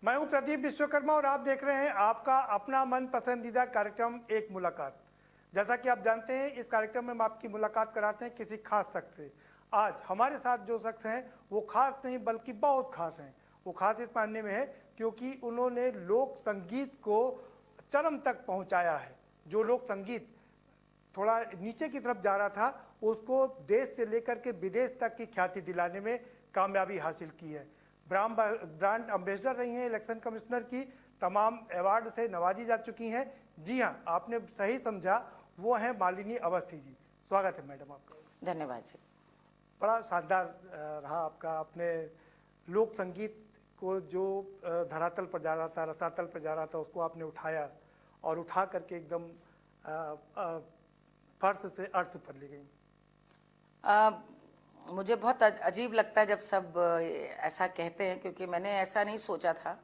मैं हूं प्रदीप विश्वकर्मा और आप देख रहे हैं आपका अपना मन पसंदीदा कार्यक्रम एक मुलाकात। जैसा कि आप जानते हैं, इस कार्यक्रम में हम आपकी मुलाकात कराते हैं किसी खास शख्स से। आज हमारे साथ जो शख्स हैं वो खास नहीं बल्कि बहुत खास हैं। वो खास इस मायने में है क्योंकि उन्होंने लोक संगीत को चरम तक पहुंचाया है। जो लोक संगीत थोड़ा नीचे की तरफ जा रहा था, उसको देश से लेकर के विदेश तक की ख्याति दिलाने में कामयाबी हासिल की है। ब्रांड एम्बेसडर रही हैं, इलेक्शन कमिश्नर की तमाम अवार्ड से नवाजी जा चुकी हैं। जी हाँ, आपने सही समझा, वो हैं मालिनी अवस्थी जी। स्वागत है मैडम आपका। धन्यवाद जी। बड़ा शानदार रहा आपका। अपने लोक संगीत को जो धरातल पर जा रहा था, रसातल पर जा रहा था, उसको आपने उठाया और उठा करके एकदम फर्श से अर्थ पर ले गई। मुझे बहुत अजीब लगता है जब सब ऐसा कहते हैं, क्योंकि मैंने ऐसा नहीं सोचा था।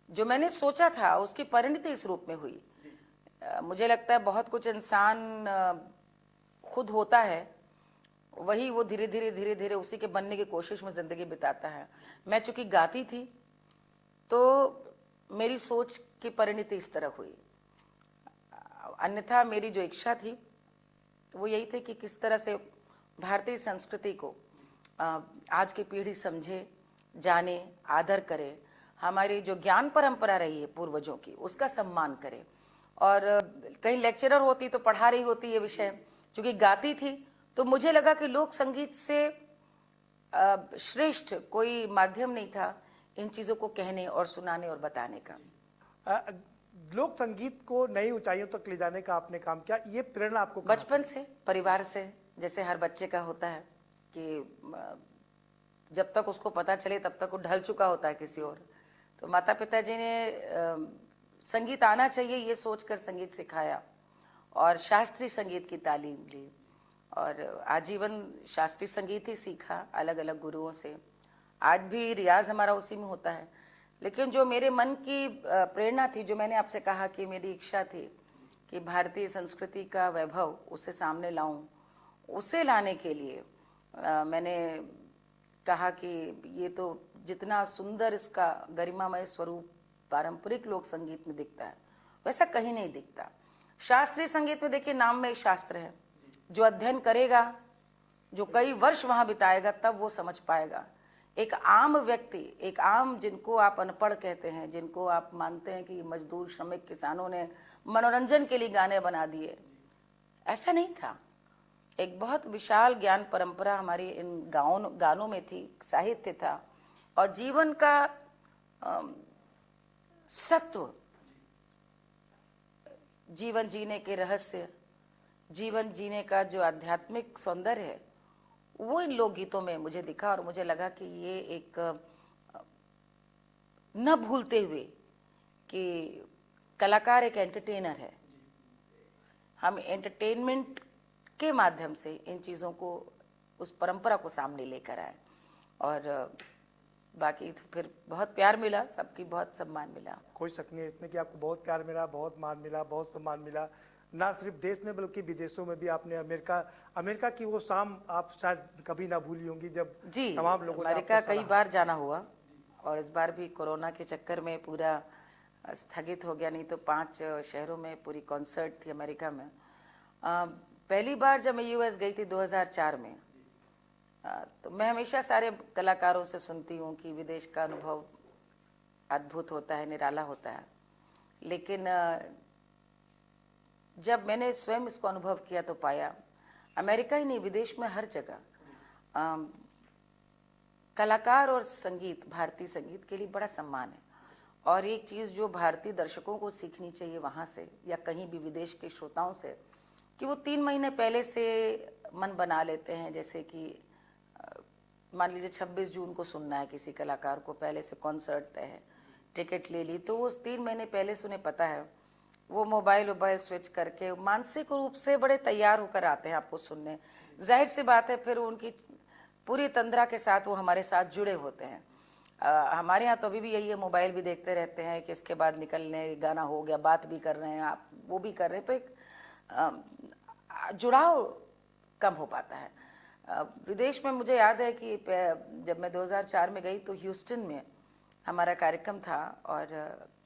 जो मैंने सोचा था उसकी परिणति इस रूप में हुई। मुझे लगता है बहुत कुछ इंसान खुद होता है, वही वो धीरे धीरे उसी के बनने की कोशिश में जिंदगी बिताता है। मैं चूंकि गाती थी तो मेरी सोच की परिणति इस तरह हुई। अन्यथा मेरी जो इच्छा थी वो यही थी कि किस तरह से भारतीय संस्कृति को आज की पीढ़ी समझे, जाने, आदर करे, हमारी जो ज्ञान परंपरा रही है पूर्वजों की उसका सम्मान करे। और कहीं लेक्चरर होती तो पढ़ा रही होती ये विषय, क्योंकि गाती थी तो मुझे लगा कि लोक संगीत से श्रेष्ठ कोई माध्यम नहीं था इन चीजों को कहने और सुनाने और बताने का। लोक संगीत को नई ऊंचाइयों तक ले जाने का आपने काम किया, ये प्रेरणा आपको बचपन से, परिवार से, जैसे हर बच्चे का होता है कि जब तक उसको पता चले तब तक वो ढल चुका होता है किसी और। तो माता पिताजी ने संगीत आना चाहिए ये सोचकर संगीत सिखाया और शास्त्रीय संगीत की तालीम ली और आजीवन शास्त्रीय संगीत ही सीखा अलग अलग गुरुओं से। आज भी रियाज हमारा उसी में होता है। लेकिन जो मेरे मन की प्रेरणा थी, जो मैंने आपसे कहा कि मेरी इच्छा थी कि भारतीय संस्कृति का वैभव उसे सामने लाऊं, उसे लाने के लिए मैंने कहा कि ये तो जितना सुंदर इसका गरिमामय स्वरूप पारंपरिक लोक संगीत में दिखता है वैसा कहीं नहीं दिखता। शास्त्रीय संगीत में देखिए नाम में शास्त्र है, जो अध्ययन करेगा, जो कई वर्ष वहां बिताएगा तब वो समझ पाएगा। एक आम व्यक्ति, एक आम जिनको आप अनपढ़ कहते हैं, जिनको आप मानते हैं कि मजदूर श्रमिक किसानों ने मनोरंजन के लिए गाने बना दिए, ऐसा नहीं था। एक बहुत विशाल ज्ञान परंपरा हमारी इन गानों में थी, साहित्य था और जीवन का सत्व, जीवन जीने के रहस्य, जीवन जीने का जो आध्यात्मिक सौंदर्य है वो इन लोकगीतों में मुझे दिखा और मुझे लगा कि ये एक न भूलते हुए कि कलाकार एक एंटरटेनर है, हम एंटरटेनमेंट के माध्यम से इन चीज़ों को, उस परंपरा को सामने लेकर आए। और बाकी तो फिर बहुत प्यार मिला, सबकी बहुत सम्मान मिला। कोई शक नहीं है इसमें कि आपको बहुत प्यार मिला, बहुत मान मिला, बहुत सम्मान मिला। ना सिर्फ देश में बल्कि विदेशों में भी आपने अमेरिका की वो शाम आप शायद कभी ना भूली होंगी जब जी तमाम लोगों ने अमेरिका कई बार जाना हुआ और इस बार भी कोरोना के चक्कर में पूरा स्थगित हो गया, नहीं तो 5 शहरों में पूरी कॉन्सर्ट थी अमेरिका में। पहली बार जब मैं यूएस गई थी 2004 में, तो मैं हमेशा सारे कलाकारों से सुनती हूँ कि विदेश का अनुभव अद्भुत होता है, निराला होता है। लेकिन जब मैंने स्वयं इसको अनुभव किया तो पाया अमेरिका ही नहीं, विदेश में हर जगह कलाकार और संगीत, भारतीय संगीत के लिए बड़ा सम्मान है। और एक चीज़ जो भारतीय दर्शकों को सीखनी चाहिए वहाँ से या कहीं भी विदेश के श्रोताओं से, कि वो 3 महीने पहले से मन बना लेते हैं। जैसे कि मान लीजिए 26 जून को सुनना है किसी कलाकार को, पहले से कॉन्सर्ट तय है, टिकट ले ली, तो वो 3 महीने पहले से उन्हें पता है, वो मोबाइल स्विच करके मानसिक रूप से बड़े तैयार होकर आते हैं आपको सुनने। जाहिर सी बात है फिर उनकी पूरी तंद्रा के साथ वो हमारे साथ जुड़े होते हैं। हमारे यहाँ तो अभी भी यही है, मोबाइल भी देखते रहते हैं कि इसके बाद निकलने, गाना हो गया, बात भी कर रहे हैं, आप वो भी कर रहे हैं, तो एक जुड़ाव कम हो पाता है। विदेश में मुझे याद है कि जब मैं 2004 में गई तो ह्यूस्टन में हमारा कार्यक्रम था और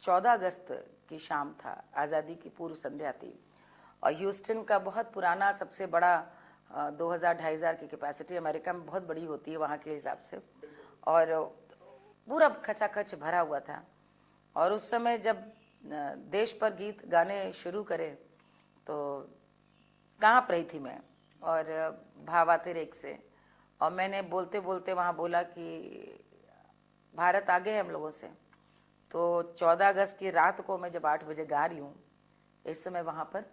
14 अगस्त की शाम था, आज़ादी की पूर्व संध्या थी और ह्यूस्टन का बहुत पुराना सबसे बड़ा 2000-2500 की कैपेसिटी अमेरिका में बहुत बड़ी होती है वहाँ के हिसाब से, और पूरा खचाखच भरा हुआ था। और उस समय जब देश पर गीत गाने शुरू करे तो कांप रही थी मैं और भाव आते रेख से, और मैंने बोलते बोलते वहाँ बोला कि भारत आगे है हम लोगों से। तो 14 अगस्त की रात को मैं जब 8 बजे गा रही हूँ, इस समय वहाँ पर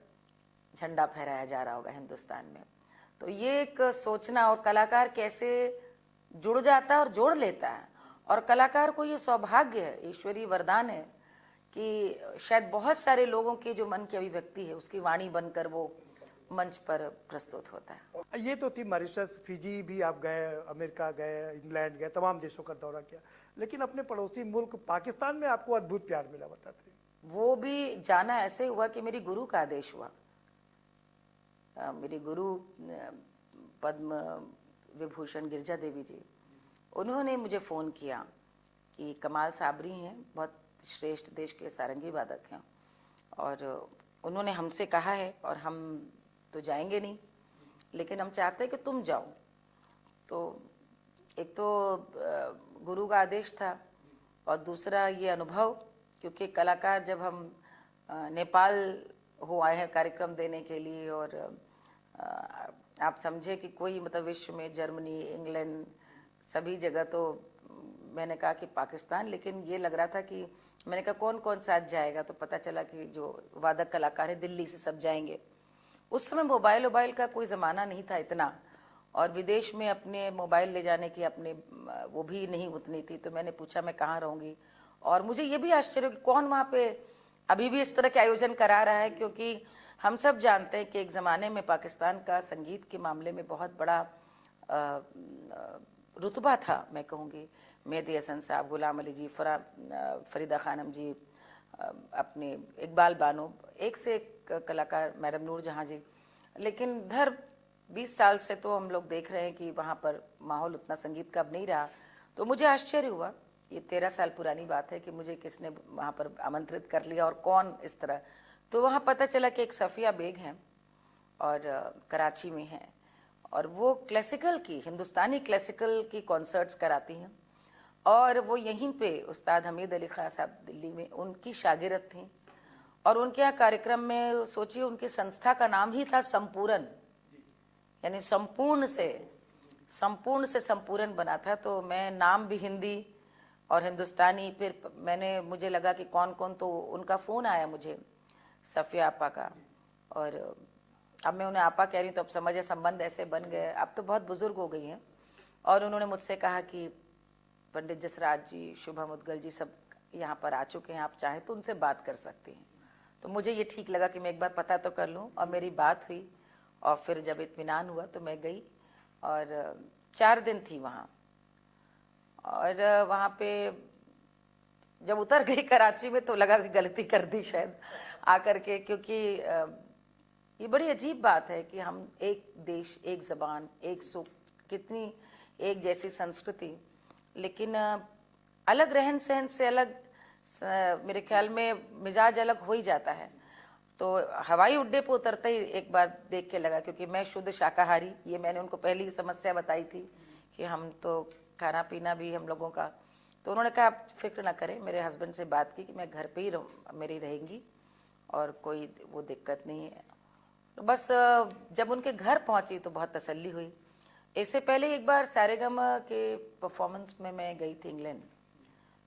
झंडा फहराया जा रहा होगा हिंदुस्तान में। तो ये एक सोचना, और कलाकार कैसे जुड़ जाता है और जोड़ लेता है, और कलाकार को ये सौभाग्य है, ईश्वरीय वरदान है कि शायद बहुत सारे लोगों के जो मन की अभिव्यक्ति है उसकी वाणी बनकर वो मंच पर प्रस्तुत होता है। ये तो थी मॉरिशस, फिजी भी आप गए, अमेरिका गए, इंग्लैंड गए, तमाम देशों का दौरा किया, लेकिन अपने पड़ोसी मुल्क पाकिस्तान में आपको अद्भुत प्यार मिला, बताते हैं। वो भी जाना ऐसे हुआ कि मेरी गुरु का आदेश हुआ। मेरी गुरु पद्म विभूषण गिरजा देवी जी, उन्होंने मुझे फ़ोन किया कि कमाल साबरी हैं, बहुत श्रेष्ठ देश के सारंगी वादक हैं, और उन्होंने हमसे कहा है, और हम तो जाएंगे नहीं लेकिन हम चाहते हैं कि तुम जाओ। तो एक तो गुरु का आदेश था, और दूसरा ये अनुभव, क्योंकि कलाकार जब हम नेपाल हो आए हैं कार्यक्रम देने के लिए, और आप समझे कि कोई मतलब विश्व में जर्मनी, इंग्लैंड, सभी जगह, तो मैंने कहा कि पाकिस्तान, लेकिन ये लग रहा था कि मैंने कहा कौन कौन साथ जाएगा, तो पता चला कि जो वादक कलाकार है दिल्ली से सब जाएंगे। उस समय मोबाइल का कोई ज़माना नहीं था इतना, और विदेश में अपने मोबाइल ले जाने की अपने वो भी नहीं उतनी थी। तो मैंने पूछा मैं कहाँ रहूँगी, और मुझे ये भी आश्चर्य कि कौन वहाँ पे अभी भी इस तरह के आयोजन करा रहा है, क्योंकि हम सब जानते हैं कि एक ज़माने में पाकिस्तान का संगीत के मामले में बहुत बड़ा रुतबा था, मैं कहूँगी। मेहदी हसन साहब, गुलाम अली जी, फरीदा खानम जी, अपने इकबाल बानो, एक से एक कलाकार, मैडम नूर जहाँ जी। लेकिन इधर 20 साल से तो हम लोग देख रहे हैं कि वहाँ पर माहौल उतना संगीत का अब नहीं रहा। तो मुझे आश्चर्य हुआ, ये 13 साल पुरानी बात है, कि मुझे किसने वहाँ पर आमंत्रित कर लिया और कौन इस तरह। तो वहाँ पता चला कि एक सफ़िया बेग हैं और कराची में हैं, और वो क्लासिकल की, हिंदुस्तानी क्लासिकल की कॉन्सर्ट्स कराती हैं, और वो यहीं पे उस्ताद हमीद अली खां साहब दिल्ली में उनकी शागिर्द थी। और उनके यहाँ कार्यक्रम में सोचिए उनकी संस्था का नाम ही था संपूर्ण, यानी संपूर्ण से संपूर्ण बना था। तो मैं नाम भी हिंदी और हिंदुस्तानी, फिर मुझे लगा कि कौन कौन, तो उनका फ़ोन आया मुझे, सफ़िया आपा का, और अब मैं उन्हें आपा कह रही हूँ तो अब समझे संबंध ऐसे बन गए, अब तो बहुत बुजुर्ग हो गई हैं। और उन्होंने मुझसे कहा कि पंडित जसराज जी, शुभम उद्गल जी सब यहाँ पर आ चुके हैं, आप चाहें तो उनसे बात कर सकती हैं। तो मुझे ये ठीक लगा कि मैं एक बार पता तो कर लूँ, और मेरी बात हुई, और फिर जब इत्मीनान हुआ तो मैं गई, और 4 दिन थी वहाँ। और वहाँ पे जब उतर गई कराची में तो लगा कि गलती कर दी शायद आकर के, क्योंकि ये बड़ी अजीब बात है कि हम एक देश, एक ज़बान, एक सुख, कितनी एक जैसी संस्कृति, लेकिन अलग रहन सहन से अलग, मेरे ख्याल में मिजाज अलग हो ही जाता है। तो हवाई अड्डे पे उतरते ही एक बार देख के लगा, क्योंकि मैं शुद्ध शाकाहारी, ये मैंने उनको पहली समस्या बताई थी कि हम तो खाना पीना भी हम लोगों का। तो उन्होंने कहा आप फिक्र ना करें, मेरे हस्बैंड से बात की कि मैं घर पे ही मेरी रहेंगी और कोई वो दिक्कत नहीं है। तो बस जब उनके घर पहुंची तो बहुत तसल्ली हुई। इससे पहले एक बार सारेगामा के परफॉर्मेंस में मैं गई थी इंग्लैंड,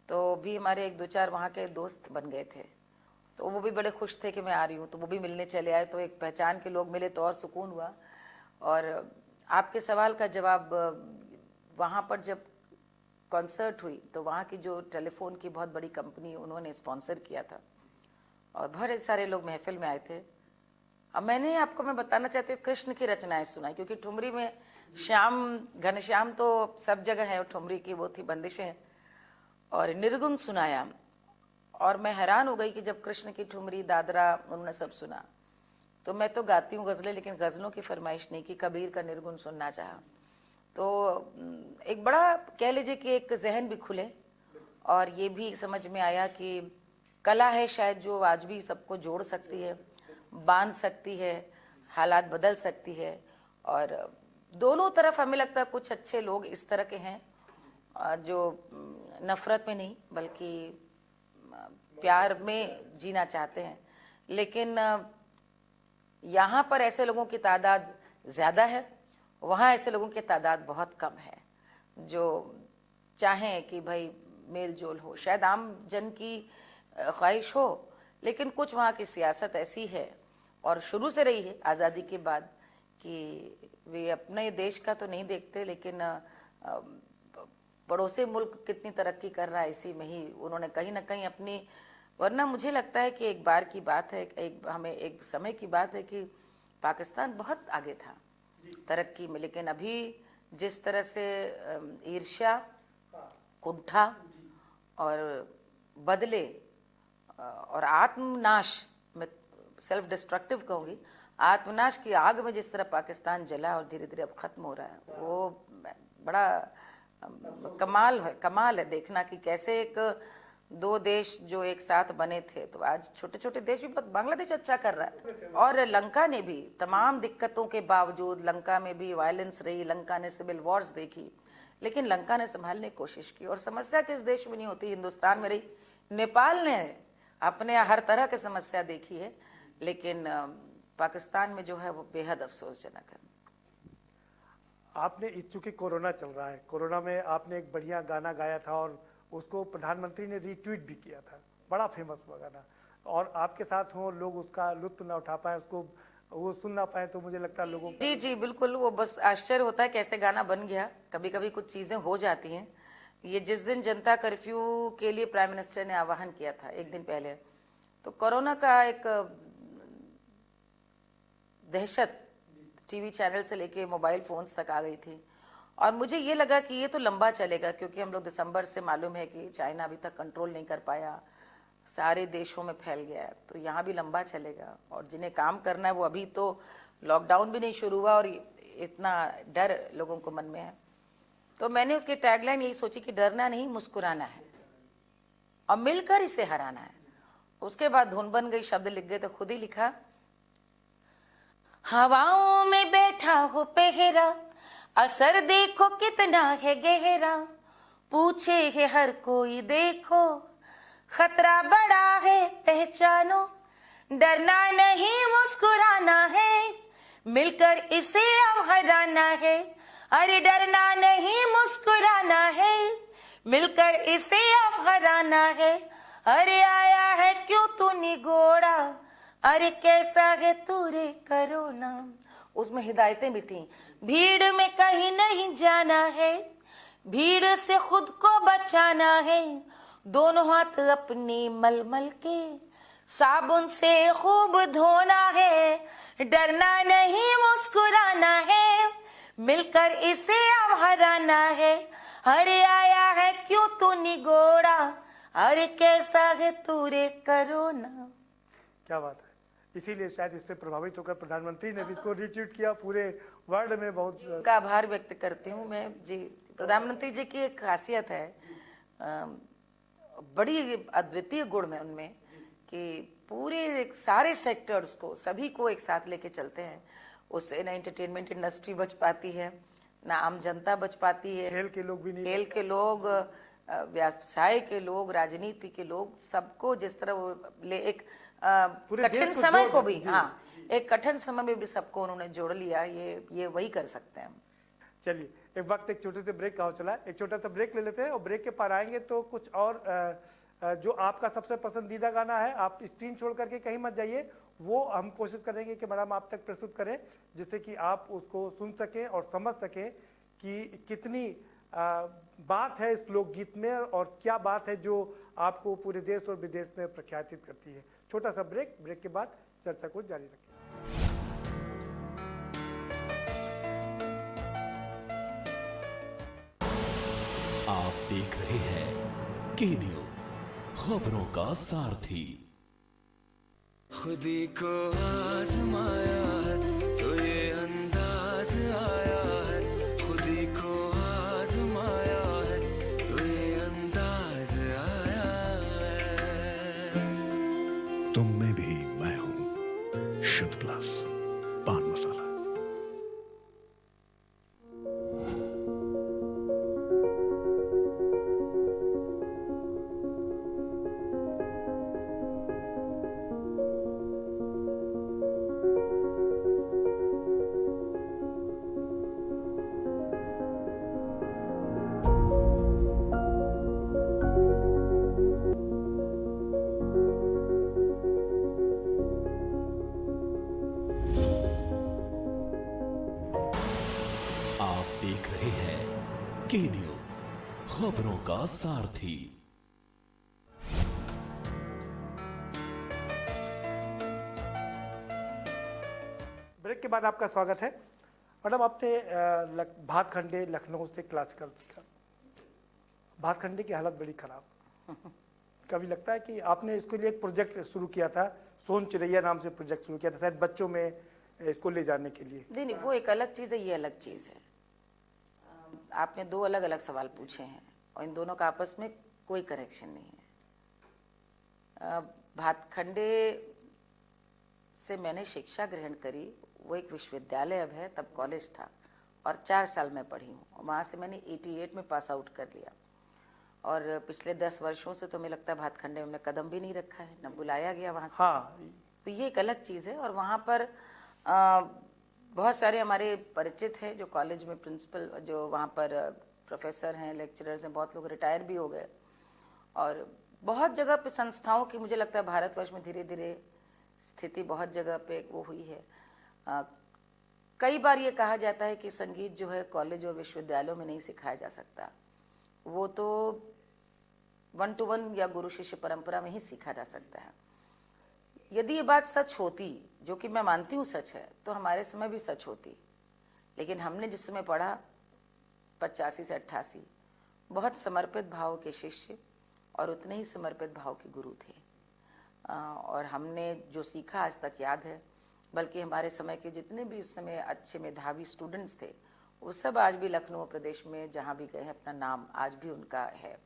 तो भी हमारे 1-2-4 वहाँ के दोस्त बन गए थे, तो वो भी बड़े खुश थे कि मैं आ रही हूँ, तो वो भी मिलने चले आए। तो एक पहचान के लोग मिले तो और सुकून हुआ। और आपके सवाल का जवाब, वहाँ पर जब कॉन्सर्ट हुई तो वहाँ की जो टेलीफोन की बहुत बड़ी कंपनी, उन्होंने स्पॉन्सर किया था, और बहुत सारे लोग महफिल में आए थे। अब मैं बताना चाहती हूँ, कृष्ण की रचनाएं सुनाई, क्योंकि ठुमरी में श्याम, घनश्याम तो सब जगह है, और ठुमरी की वो थी बंदिशें, और निर्गुण सुनाया। और मैं हैरान हो गई कि जब कृष्ण की ठुमरी, दादरा उन्होंने सब सुना। तो मैं तो गाती हूँ गज़लें, लेकिन गज़लों की फरमाइश नहीं की, कबीर का निर्गुण सुनना चाहा। तो एक बड़ा कह लीजिए कि एक जहन भी खुले, और ये भी समझ में आया कि कला है शायद जो आज भी सबको जोड़ सकती है, बांध सकती है, हालात बदल सकती है। और दोनों तरफ हमें लगता है कुछ अच्छे लोग इस तरह के हैं जो नफरत में नहीं बल्कि प्यार में जीना चाहते हैं। लेकिन यहाँ पर ऐसे लोगों की तादाद ज़्यादा है, वहाँ ऐसे लोगों की तादाद बहुत कम है जो चाहें कि भाई मेल जोल हो। शायद आम जन की ख्वाहिश हो, लेकिन कुछ वहाँ की सियासत ऐसी है और शुरू से रही है आज़ादी के बाद कि वे अपने देश का तो नहीं देखते, लेकिन पड़ोसी मुल्क कितनी तरक्की कर रहा है इसी में ही उन्होंने कहीं ना कहीं अपनी, वरना मुझे लगता है कि एक बार की बात है, हमें एक समय की बात है कि पाकिस्तान बहुत आगे था तरक्की में, लेकिन अभी जिस तरह से ईर्ष्या, कुंठा और बदले और आत्मनाश, मैं सेल्फ डिस्ट्रक्टिव कहूँगी, आत्मनाश की आग में जिस तरह पाकिस्तान जला और धीरे धीरे अब खत्म हो रहा है, वो बड़ा कमाल है देखना कि कैसे एक दो देश जो एक साथ बने थे तो आज छोटे छोटे देश भी, बांग्लादेश अच्छा कर रहा है। और लंका ने भी तमाम दिक्कतों के बावजूद, लंका में भी वायलेंस रही, लंका ने सिविल वॉर्स देखी, लेकिन लंका ने संभालने की कोशिश की। और समस्या किस देश में नहीं होती, हिंदुस्तान में रही। नेपाल ने अपने हर तरह की समस्या देखी है, लेकिन पाकिस्तान में जो है वो बेहद अफसोसजनक है। आपने इस चूंकि कोरोना चल रहा है, कोरोना में आपने एक बढ़िया गाना गाया था और उसको प्रधानमंत्री ने रीट्वीट भी किया था, बड़ा फेमस हुआ गाना, और आपके साथ हो लोग उसका लुत्फ ना उठा पाए, उसको वो सुन ना पाए, तो मुझे लगता है लोगों जी जी बिल्कुल, वो बस आश्चर्य होता है कैसे गाना बन गया। कभी कभी कुछ चीजें हो जाती हैं। ये जिस दिन जनता कर्फ्यू के लिए प्राइम मिनिस्टर ने आह्वान किया था एक दिन पहले, तो कोरोना का एक दहशत टीवी चैनल से लेके मोबाइल फोन्स तक आ गई थी, और मुझे ये लगा कि ये तो लंबा चलेगा, क्योंकि हम लोग दिसंबर से मालूम है कि चाइना अभी तक कंट्रोल नहीं कर पाया, सारे देशों में फैल गया है, तो यहाँ भी लंबा चलेगा। और जिन्हें काम करना है वो अभी तो लॉकडाउन भी नहीं शुरू हुआ और इतना डर लोगों को मन में है, तो मैंने उसकी टैगलाइन यही सोची कि डरना नहीं, मुस्कुराना है और मिलकर इसे हराना है। उसके बाद धुन बन गई, शब्द लिख गए तो खुद ही लिखा, हवाओं में बैठा हो पहरा, असर देखो कितना है गहरा, पूछे है हर कोई देखो, खतरा बड़ा है पहचानो, डरना नहीं मुस्कुराना है, मिलकर इसे अब हराना है। अरे डरना नहीं मुस्कुराना है, मिलकर इसे अब हराना है। अरे आया है क्यों तू निगोड़ा, अरे कैसा है तूरे करोना। उसमें हिदायतें भी थी, भीड़ में कहीं नहीं जाना है, भीड़ से खुद को बचाना है, दोनों हाथ अपनी मलमल के साबुन से खूब धोना है, डरना नहीं मुस्कुराना है, मिलकर इसे अब हराना है। अरे आया है क्यों तू निगोड़ा, अरे कैसा है तूरे करोना। क्या बात है, इसीलिए शायद इससे प्रभावित होकर प्रधानमंत्री ने भी इसको रिट्वीट किया, पूरे वर्ल्ड में बहुत का आभार व्यक्त करती हूँ मैं जी। प्रधानमंत्री जी की एक खासियत है, बड़ी अद्वितीय गुण है उनमें कि पूरे सारे सेक्टर्स को, सभी को एक साथ लेके चलते हैं। उससे ना एंटरटेनमेंट इंडस्ट्री बच पाती है, ना आम जनता बच पाती है, खेल के लोग भी नहीं, खेल के लोग, व्यवसाय के लोग, राजनीति के लोग, सबको जिस तरह वो एक कठिन समय को भी, हाँ एक कठिन समय में भी सबको उन्होंने जोड़ लिया। ये वही कर सकते हैं। चलिए एक वक्त एक छोटे से ब्रेक का हो चला, एक छोटा सा ब्रेक ले लेते हैं और ब्रेक के पार आएंगे तो कुछ और जो आपका सबसे पसंदीदा गाना है, आप स्क्रीन छोड़ करके कहीं मत जाइए, वो हम कोशिश करेंगे कि मैडम आप तक प्रस्तुत करें, जिससे कि आप उसको सुन सकें और समझ सकें कि कितनी बात है इस लोकगीत में और क्या बात है जो आपको पूरे देश और विदेश में प्रख्यातित करती है। छोटा सा ब्रेक, ब्रेक के बाद चर्चा को जारी रखें। आप देख रहे हैं के न्यूज, खबरों का सारथी। खुदी को आजमाया है तो ये अंदाज आया है, खुदी को आजमाया है तो ये अंदाज के न्यूज, खबरों का सारथी। ब्रेक के बाद आपका स्वागत है। मैडम, आपने भातखंडे लखनऊ से क्लासिकल सीखा। भातखंडे की हालत बड़ी खराब। कभी लगता है कि आपने इसके लिए एक प्रोजेक्ट शुरू किया था, सोन चिरैया नाम से प्रोजेक्ट शुरू किया था, शायद बच्चों में इसको ले जाने के लिए? नहीं, वो एक अलग चीज़ है, ये अलग चीज़ है। आपने दो अलग अलग सवाल पूछे हैं और इन दोनों का आपस में कोई कनेक्शन नहीं है। भातखंडे से मैंने शिक्षा ग्रहण करी, वो एक विश्वविद्यालय अब है, तब कॉलेज था, और 4 साल मैं पढ़ी हूँ। और वहाँ से मैंने 88 में पास आउट कर लिया, और पिछले 10 वर्षों से तो मुझे लगता है भातखंडे में कदम भी नहीं रखा है, न बुलाया गया वहाँ से। हाँ, तो ये एक अलग चीज़ है। और वहाँ पर बहुत सारे हमारे परिचित हैं जो कॉलेज में प्रिंसिपल, जो वहाँ पर प्रोफेसर हैं, लेक्चरर्स हैं, बहुत लोग रिटायर भी हो गए। और बहुत जगह पे संस्थाओं की, मुझे लगता है भारतवर्ष में धीरे धीरे स्थिति बहुत जगह पे वो हुई है। कई बार ये कहा जाता है कि संगीत जो है कॉलेज और विश्वविद्यालयों में नहीं सिखाया जा सकता, वो तो 1 to 1 या गुरु शिष्य परंपरा में ही सीखा जा सकता है। यदि ये बात सच होती, जो कि मैं मानती हूँ सच है, तो हमारे समय भी सच होती। लेकिन हमने जिस समय पढ़ा 85 से 88, बहुत समर्पित भाव के शिष्य और उतने ही समर्पित भाव के गुरु थे। और हमने जो सीखा आज तक याद है। बल्कि हमारे समय के जितने भी उस समय अच्छे मेधावी स्टूडेंट्स थे, वो सब आज भी लखनऊ प्रदेश में जहाँ भी गए हैं, अपना नाम आज भी उनका है।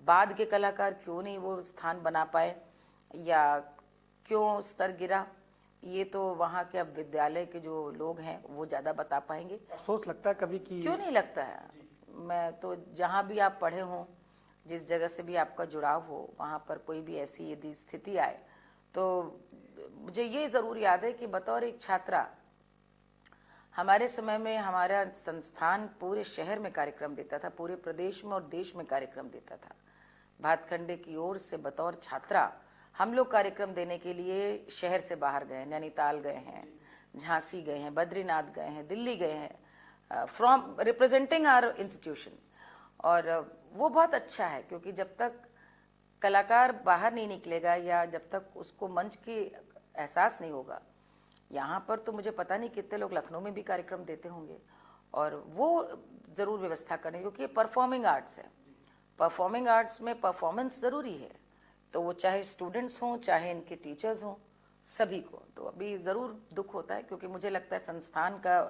बाद के कलाकार क्यों नहीं वो स्थान बना पाए या क्यों स्तर गिरा, ये तो वहाँ के अब विद्यालय के जो लोग हैं वो ज़्यादा बता पाएंगे। अफसोस लगता है कभी कि क्यों नहीं लगता है? मैं तो जहाँ भी आप पढ़े हों, जिस जगह से भी आपका जुड़ाव हो, वहाँ पर कोई भी ऐसी यदि स्थिति आए, तो मुझे ये ज़रूर याद है कि बतौर एक छात्रा हमारे समय में हमारा संस्थान पूरे शहर में कार्यक्रम देता था, पूरे प्रदेश में और देश में कार्यक्रम देता था। भातखंडे की ओर से बतौर छात्रा हम लोग कार्यक्रम देने के लिए शहर से बाहर गए, नैनीताल गए हैं, झांसी गए हैं, बद्रीनाथ गए हैं, दिल्ली गए हैं, फ्रॉम रिप्रेजेंटिंग आवर इंस्टीट्यूशन। और वो बहुत अच्छा है, क्योंकि जब तक कलाकार बाहर नहीं निकलेगा या जब तक उसको मंच की एहसास नहीं होगा, यहाँ पर तो मुझे पता नहीं कितने लोग लखनऊ में भी कार्यक्रम देते होंगे, और वो ज़रूर व्यवस्था करें, क्योंकि ये परफॉर्मिंग आर्ट्स है। परफॉर्मिंग आर्ट्स में परफॉर्मेंस ज़रूरी है, तो वो चाहे स्टूडेंट्स हों चाहे इनके टीचर्स हों, सभी को। तो अभी ज़रूर दुख होता है, क्योंकि मुझे लगता है संस्थान का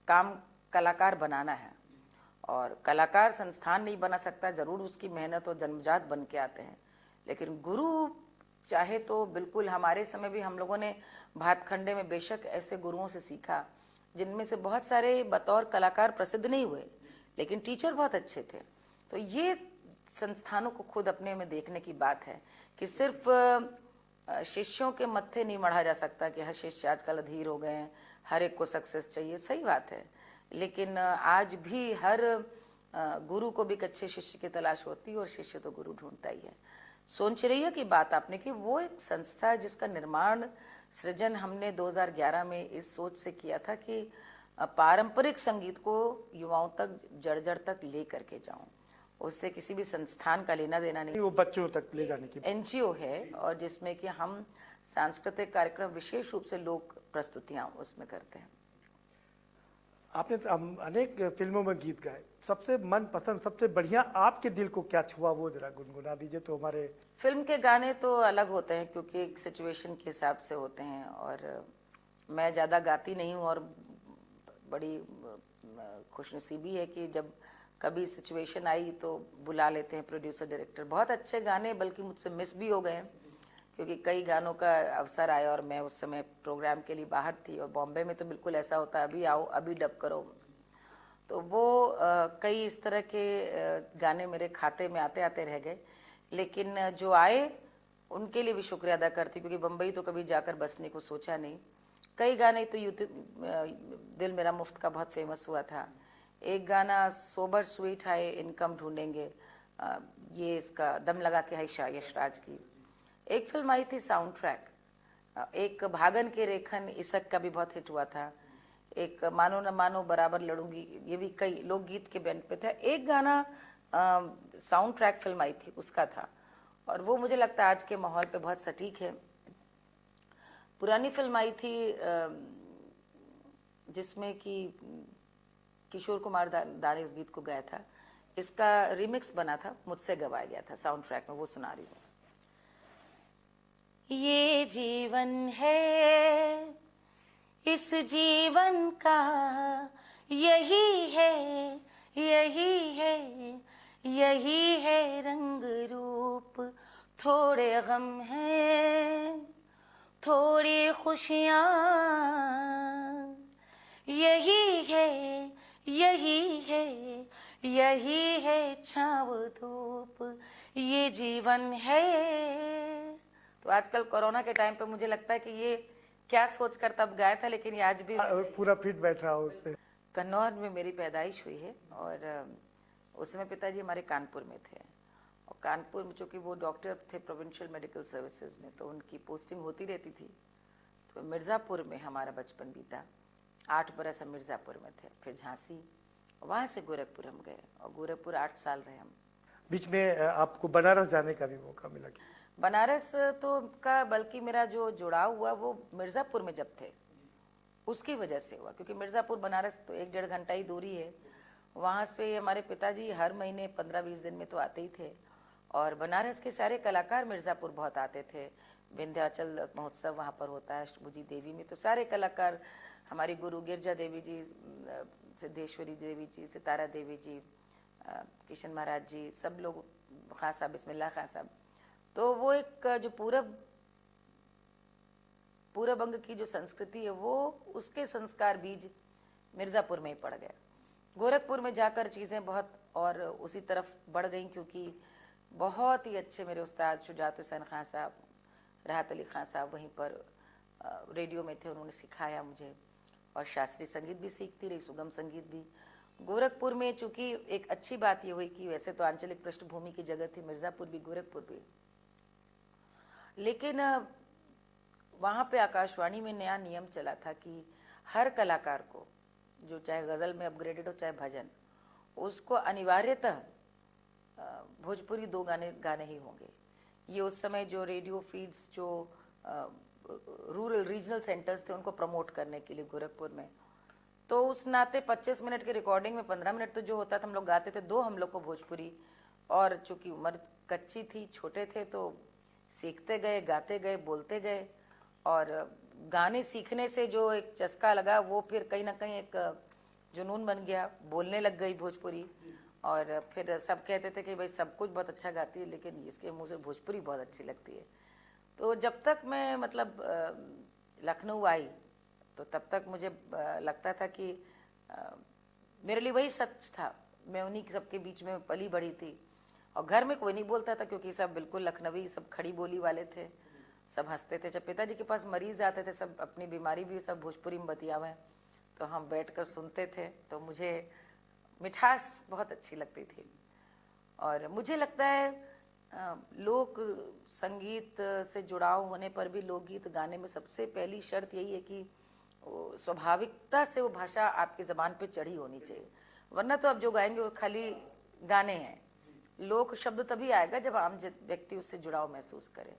काम कलाकार बनाना है, और कलाकार संस्थान नहीं बना सकता, ज़रूर उसकी मेहनत और जन्मजात बन के आते हैं। लेकिन गुरु चाहे तो बिल्कुल, हमारे समय भी हम लोगों ने भातखंडे में बेशक ऐसे गुरुओं से सीखा जिनमें से बहुत सारे बतौर कलाकार प्रसिद्ध नहीं हुए, लेकिन टीचर बहुत अच्छे थे। तो ये संस्थानों को खुद अपने में देखने की बात है कि सिर्फ शिष्यों के मत्थे नहीं मढ़ा जा सकता कि हर शिष्य आजकल अधीर हो गए हैं, हर एक को सक्सेस चाहिए। सही बात है, लेकिन आज भी हर गुरु को भी एक अच्छे शिष्य की तलाश होती है, और शिष्य तो गुरु ढूंढता ही है। सोन चिरैया की बात आपने की, वो एक संस्था है जिसका निर्माण सृजन हमने 2011 में इस सोच से किया था कि पारंपरिक संगीत को युवाओं तक, जड़ जड़ तक ले करके जाऊं। उससे किसी भी संस्थान का लेना देना नहीं, वो बच्चों तक ले जाने की NGO है, और जिसमें कि हम सांस्कृतिक कार्यक्रम, विशेष रूप से लोक प्रस्तुतियां उसमें करते हैं। आपने अनेक फिल्मों में गीत गाए, सबसे मनपसंद, सबसे बढ़िया आपके दिल को क्या छुआ, वो जरा गुनगुना दीजिए तो हमारे। फिल्म के गाने तो अलग होते हैं, क्योंकि एक सिचुएशन के हिसाब से होते हैं, और मैं ज़्यादा गाती नहीं हूँ, और बड़ी खुशनसीबी है कि जब कभी सिचुएशन आई तो बुला लेते हैं प्रोड्यूसर डायरेक्टर। बहुत अच्छे गाने बल्कि मुझसे मिस भी हो गए हैं, क्योंकि कई गानों का अवसर आया और मैं उस समय प्रोग्राम के लिए बाहर थी, और बॉम्बे में तो बिल्कुल ऐसा होता है, अभी आओ अभी डब करो। तो वो कई इस तरह के गाने मेरे खाते में आते आते रह गए, लेकिन जो आए उनके लिए भी शुक्रिया अदा करती, क्योंकि बम्बई तो कभी जाकर बसने को सोचा नहीं। कई गाने तो यूट्यूब, दिल मेरा मुफ्त का बहुत फेमस हुआ था। एक गाना सोबर स्वीट है, इनकम ढूंढेंगे, ये इसका दम लगा के है यशराज की। एक फिल्म आई थी साउंड ट्रैक, एक भागन के रेखन इसक का भी बहुत हिट हुआ था। एक मानो न मानो बराबर लड़ूंगी, ये भी कई लोकगीत के बैंड पे था। एक गाना साउंड ट्रैक फिल्म आई थी उसका था, और वो मुझे लगता है आज के माहौल पे बहुत सटीक है। पुरानी फिल्म आई थी जिसमें कि किशोर कुमार दा ने इस गीत को गाया था, इसका रिमिक्स बना था, मुझसे गवाया गया था साउंड ट्रैक में, वो सुना रही हूँ। ये जीवन है, इस जीवन का यही है, यही है, यही है रंग रूप। थोड़े गम हैं, थोड़ी खुशियाँ, यही है, यही है, यही है छाँव धूप, ये जीवन है। तो आजकल कोरोना के टाइम पे मुझे लगता है कि ये क्या सोचकर तब गाया था, लेकिन ये आज भी पूरा फिट बैठ रहा हो उस पे। कन्नौज में मेरी पैदाइश हुई है, और उसमें पिताजी हमारे कानपुर में थे, और कानपुर में चूँकि वो डॉक्टर थे प्रोविंशियल मेडिकल सर्विसेज में, तो उनकी पोस्टिंग होती रहती थी। तो मिर्ज़ापुर में हमारा बचपन बीता, 8 बरस हम मिर्ज़ापुर में थे, फिर झांसी, वहाँ से गोरखपुर हम गए, और गोरखपुर 8 साल रहे हम। बीच में आपको बनारस जाने का भी मौका मिला क्या? बनारस तो का बल्कि मेरा जो जुड़ाव हुआ वो मिर्ज़ापुर में जब थे उसकी वजह से हुआ, क्योंकि मिर्ज़ापुर बनारस तो 1-1.5 घंटा ही दूरी है। वहाँ से हमारे पिताजी हर महीने 15-20 दिन में तो आते ही थे, और बनारस के सारे कलाकार मिर्ज़ापुर बहुत आते थे। विंध्याचल महोत्सव वहाँ पर होता है, अष्टभुजी देवी में, तो सारे कलाकार, हमारी गुरु गिरजा देवी जी, सिद्धेश्वरी देवी जी, सितारा देवी जी, किशन महाराज जी, सब लोग, खां साहब, बिस्मिल्लाह खां साहब, तो वो एक जो पूरब अंग की जो संस्कृति है वो, उसके संस्कार बीज मिर्ज़ापुर में ही पड़ गया। गोरखपुर में जाकर चीज़ें बहुत और उसी तरफ बढ़ गई, क्योंकि बहुत ही अच्छे मेरे उस्ताद शुजात हुसैन खां साहब, राहत अली खां साहब वहीं पर रेडियो में थे, उन्होंने सिखाया मुझे, और शास्त्रीय संगीत भी सीखती रही, सुगम संगीत भी। गोरखपुर में चूँकि एक अच्छी बात ये हुई कि वैसे तो आंचलिक पृष्ठभूमि की जगह थी मिर्ज़ापुर भी, गोरखपुर भी, लेकिन वहाँ पे आकाशवाणी में नया नियम चला था कि हर कलाकार को, जो चाहे गज़ल में अपग्रेडेड हो चाहे भजन, उसको अनिवार्यतः भोजपुरी 2 गाने ही होंगे। ये उस समय जो रेडियो फीड्स, जो रूरल रीजनल सेंटर्स थे, उनको प्रमोट करने के लिए गोरखपुर में, तो उस नाते 25 मिनट की रिकॉर्डिंग में 15 मिनट तो जो होता था हम लोग गाते थे, 2 हम लोग को भोजपुरी, और चूँकि उम्र कच्ची थी, छोटे थे, तो सीखते गए, गाते गए, बोलते गए, और गाने सीखने से जो एक चस्का लगा वो फिर कहीं ना कहीं एक जुनून बन गया, बोलने लग गई भोजपुरी, और फिर सब कहते थे कि भाई सब कुछ बहुत अच्छा गाती है, लेकिन इसके मुंह से भोजपुरी बहुत अच्छी लगती है। तो जब तक मैं मतलब लखनऊ आई, तो तब तक मुझे लगता था कि मेरे लिए वही सच था, मैं उन्हीं सबके बीच में पली बड़ी थी, और घर में कोई नहीं बोलता था, क्योंकि सब बिल्कुल लखनवी, सब खड़ी बोली वाले थे, सब हंसते थे। जब पिताजी के पास मरीज आते थे, सब अपनी बीमारी भी सब भोजपुरी में बतियावे हैं, तो हम बैठकर सुनते थे, तो मुझे मिठास बहुत अच्छी लगती थी। और मुझे लगता है लोक संगीत से जुड़ाव होने पर भी लोकगीत गाने में सबसे पहली शर्त यही है कि स्वाभाविकता से वो भाषा आपकी ज़बान पे चढ़ी होनी चाहिए, वरना तो आप जो गाएंगे वो खाली गाने हैं। लोक शब्द तभी आएगा जब आम व्यक्ति उससे जुड़ाव महसूस करे।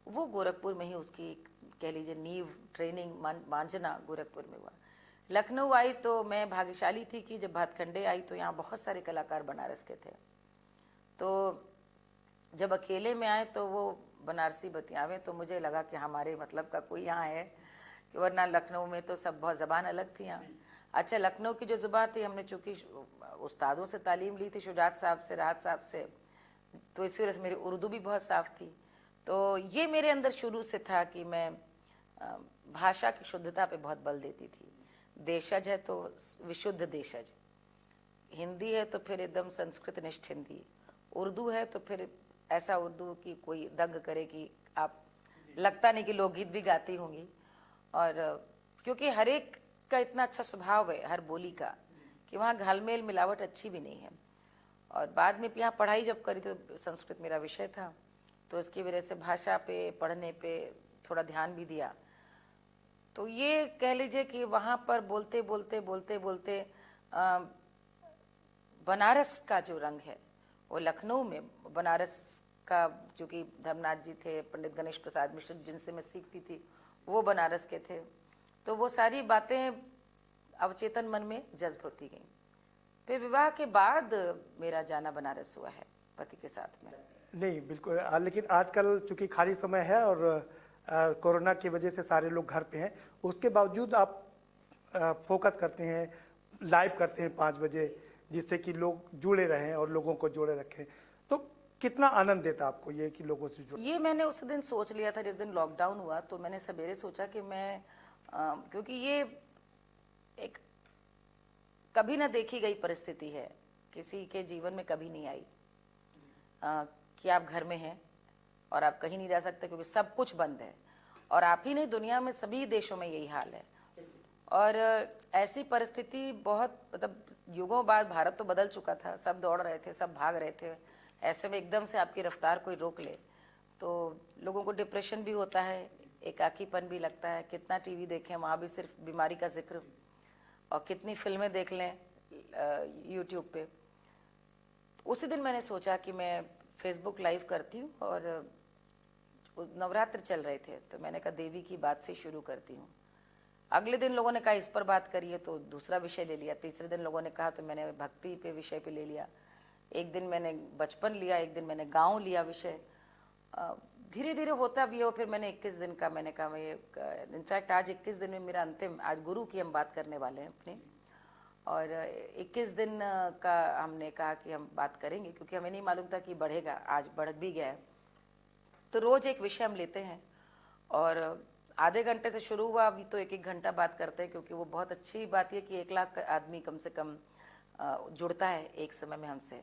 वो गोरखपुर में ही उसकी कह लीजिए नींव, ट्रेनिंग, मांझना गोरखपुर में हुआ। लखनऊ आई तो मैं भाग्यशाली थी कि जब भातखंडे आई तो यहाँ बहुत सारे कलाकार बनारस के थे, तो जब अकेले में आए तो वो बनारसी बतियावे, तो मुझे लगा कि हमारे मतलब का कोई यहाँ है, कि वरना लखनऊ में तो सब बहुत ज़बान अलग थी यहाँ। अच्छा, लखनऊ की जो ज़ुबान थी, हमने चूँकि उस्तादों से तालीम ली थी, शुजात साहब से, राहत साहब से, तो इसी वजह से मेरी उर्दू भी बहुत साफ़ थी। तो ये मेरे अंदर शुरू से था कि मैं भाषा की शुद्धता पे बहुत बल देती थी। देशज है तो विशुद्ध देशज, हिंदी है तो फिर एकदम संस्कृत निष्ठ हिंदी, उर्दू है तो फिर ऐसा उर्दू की कोई दंग करे कि आप लगता नहीं कि लोकगीत भी गाती होंगी। और क्योंकि हर एक का इतना अच्छा स्वभाव है हर बोली का कि वहाँ घालमेल मिलावट अच्छी भी नहीं है। और बाद में यहाँ पढ़ाई जब करी तो संस्कृत मेरा विषय था, तो इसकी वजह से भाषा पे, पढ़ने पे थोड़ा ध्यान भी दिया। तो ये कह लीजिए कि वहाँ पर बोलते बोलते बोलते बोलते बनारस का जो रंग है वो लखनऊ में, बनारस का जो कि धर्मनाथ जी थे, पंडित गणेश प्रसाद मिश्र जिनसे मैं सीखती थी वो बनारस के थे, तो वो सारी बातें अवचेतन मन में जज्ब होती गई। फिर विवाह के बाद मेरा जाना बनारस हुआ है पति के साथ में। नहीं बिल्कुल, लेकिन आजकल चूंकि खाली समय है और कोरोना की वजह से सारे लोग घर पे हैं, उसके बावजूद आप फोकस करते हैं, लाइव करते हैं 5 बजे, जिससे कि लोग जुड़े रहें और लोगों को जोड़े रखें, तो कितना आनंद देता आपको ये कि लोगों से जुड़े? ये मैंने उस दिन सोच लिया था जिस दिन लॉकडाउन हुआ, तो मैंने सवेरे सोचा कि मैं क्योंकि ये एक कभी ना देखी गई परिस्थिति है, किसी के जीवन में कभी नहीं आई कि आप घर में हैं और आप कहीं नहीं जा सकते क्योंकि सब कुछ बंद है, और आप ही नहीं, दुनिया में सभी देशों में यही हाल है। और ऐसी परिस्थिति बहुत, मतलब युगों बाद भारत तो बदल चुका था, सब दौड़ रहे थे, सब भाग रहे थे, ऐसे में एकदम से आपकी रफ्तार कोई रोक ले तो लोगों को डिप्रेशन भी होता है, एकाकीपन भी लगता है। कितना टीवी देखें, वहाँ भी सिर्फ बीमारी का जिक्र, और कितनी फिल्में देख लें यूट्यूब पे। उसी दिन मैंने सोचा कि मैं फेसबुक लाइव करती हूँ, और नवरात्र चल रहे थे तो मैंने कहा देवी की बात से शुरू करती हूँ। अगले दिन लोगों ने कहा इस पर बात करिए, तो दूसरा विषय ले लिया। तीसरे दिन लोगों ने कहा तो मैंने भक्ति पे विषय पे ले लिया। एक दिन मैंने बचपन लिया, एक दिन मैंने गांव लिया विषय। धीरे धीरे होता भी हो। फिर मैंने 21 दिन का मैंने कहा मैं, इनफैक्ट आज 21 दिन में मेरा अंतिम, आज गुरु की हम बात करने वाले हैं अपनी, और 21 दिन का हमने कहा कि हम बात करेंगे क्योंकि हमें नहीं मालूम था कि बढ़ेगा, आज बढ़ भी गया है। तो रोज एक विषय हम लेते हैं, और आधे घंटे से शुरू हुआ, अभी तो 1-1 घंटा बात करते हैं, क्योंकि वो बहुत अच्छी बात है कि 1 लाख आदमी कम से कम जुड़ता है एक समय में हमसे।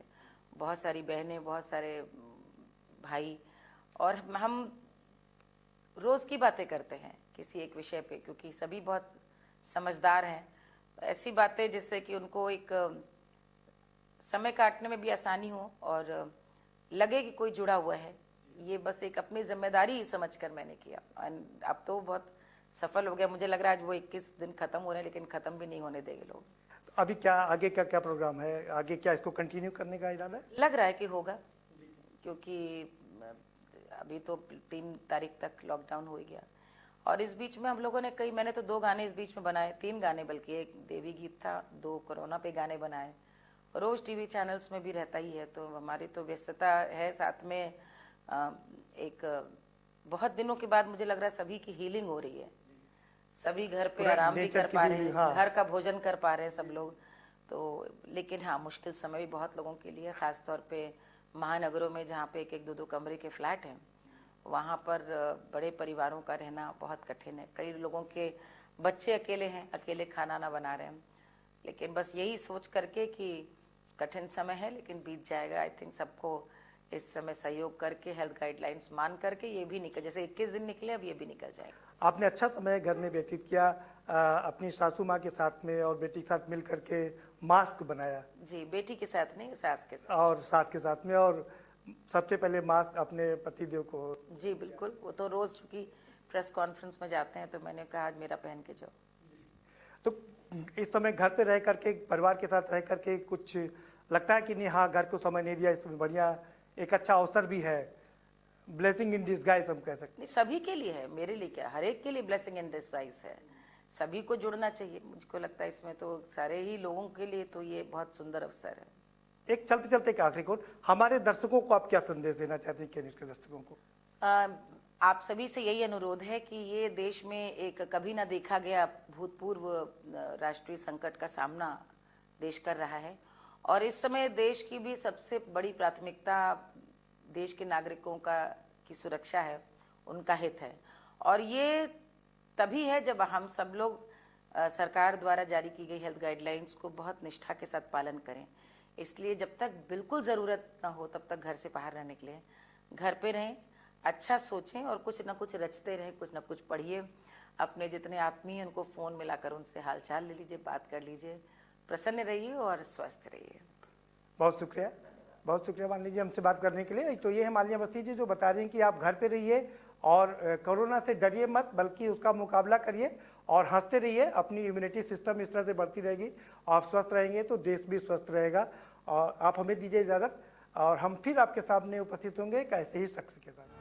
बहुत सारी बहनें, बहुत सारे भाई, और हम रोज़ की बातें करते हैं किसी एक विषय पे, क्योंकि सभी बहुत समझदार हैं। ऐसी बातें जिससे कि उनको एक समय काटने में भी आसानी हो और लगे कि कोई जुड़ा हुआ है। ये बस एक अपनी जिम्मेदारी समझकर मैंने किया, और अब तो बहुत सफल हो गया। मुझे लग रहा है आज वो 21 दिन खत्म हो रहे हैं, लेकिन खत्म भी नहीं होने देंगे लोग। तो अभी क्या आगे का क्या प्रोग्राम है, आगे क्या इसको कंटिन्यू करने का इरादा है? लग रहा है कि होगा, क्योंकि अभी तो 3 तारीख तक लॉकडाउन हो ही गया, और इस बीच में हम लोगों ने मैंने तो 2 गाने इस बीच में बनाए, 3 गाने बल्कि, एक देवी गीत था, 2 कोरोना पे गाने बनाए। रोज टीवी चैनल्स में भी रहता ही है, तो हमारी तो व्यस्तता है। साथ में एक बहुत दिनों के बाद मुझे लग रहा है सभी की हीलिंग हो रही है, सभी घर पे आराम भी कर पा रहे हैं, हाँ। घर का भोजन कर पा रहे हैं सब लोग। तो लेकिन हाँ, मुश्किल समय भी बहुत लोगों के लिए, खास तौर पे महानगरों में जहाँ पे 1-1, 2-2 कमरे के फ्लैट हैं, वहाँ पर बड़े परिवारों का रहना बहुत कठिन है। कई लोगों के बच्चे अकेले हैं, अकेले खाना ना बना रहे हैं। लेकिन बस यही सोच करके कि कठिन समय है लेकिन बीत जाएगा। आई थिंक सबको इस समय सहयोग करके, हेल्थ गाइडलाइंस मान करके ये भी निकल, जैसे 21 दिन निकले, अब ये भी निकल जाएगा। आपने अच्छा समय घर में व्यतीत किया, अपनी सासू माँ के साथ में और बेटी के साथ मिल करके मास्क बनाया। जी, बेटी के साथ नहीं, सास के साथ। और सास के साथ में, और सबसे पहले मास्क अपने पतिदेव को। जी बिल्कुल, वो तो रोज चूंकि प्रेस कॉन्फ्रेंस में जाते हैं, तो मैंने कहा आज मेरा पहन के जाओ। तो इस समय घर पे रह करके, परिवार के साथ रह करके कुछ लगता है कि नहीं, हाँ घर को समय नहीं दिया, इसमें बढ़िया एक अच्छा अवसर भी है, ब्लेसिंग इन डिस्गाइज हम कह सकते हैं। नहीं, सभी के लिए है, मेरे लिए क्या, हर एक के लिए ब्लेसिंग इन डिस्गाइज है। सभी को जुड़ना चाहिए, मुझको लगता है इसमें तो सारे ही लोगों के लिए तो ये बहुत सुंदर अवसर है। एक चलते चलते एक आखिरी कोण, हमारे दर्शकों को आप क्या संदेश देना चाहते हैं, के दर्शकों को? आप सभी से यही अनुरोध है कि ये देश में एक कभी ना देखा गया भूतपूर्व राष्ट्रीय संकट का सामना देश कर रहा है, और इस समय देश की भी सबसे बड़ी प्राथमिकता देश के नागरिकों की सुरक्षा है, उनका हित है। और ये तभी है जब हम सब लोग सरकार द्वारा जारी की गई हेल्थ गाइडलाइंस को बहुत निष्ठा के साथ पालन करें। इसलिए जब तक बिल्कुल ज़रूरत ना हो तब तक घर से बाहर रहने के लिए, घर पे रहें, अच्छा सोचें और कुछ ना कुछ रचते रहें, कुछ ना कुछ पढ़िए। अपने जितने आत्मीय हैं उनको फ़ोन मिलाकर उनसे हालचाल ले लीजिए, बात कर लीजिए। प्रसन्न रहिए और स्वस्थ रहिए। बहुत शुक्रिया, बहुत शुक्रिया मालिनी जी हमसे बात करने के लिए। तो ये है मालिनी अवस्थी जी जो बता रही हैं कि आप घर पे रहिए और कोरोना से डरिए मत, बल्कि उसका मुकाबला करिए और हंसते रहिए, अपनी इम्यूनिटी सिस्टम इस तरह से बढ़ती रहेगी, आप स्वस्थ रहेंगे तो देश भी स्वस्थ रहेगा। और आप हमें दीजिए इजाज़त, और हम फिर आपके सामने उपस्थित होंगे एक ऐसे ही शख्स के साथ।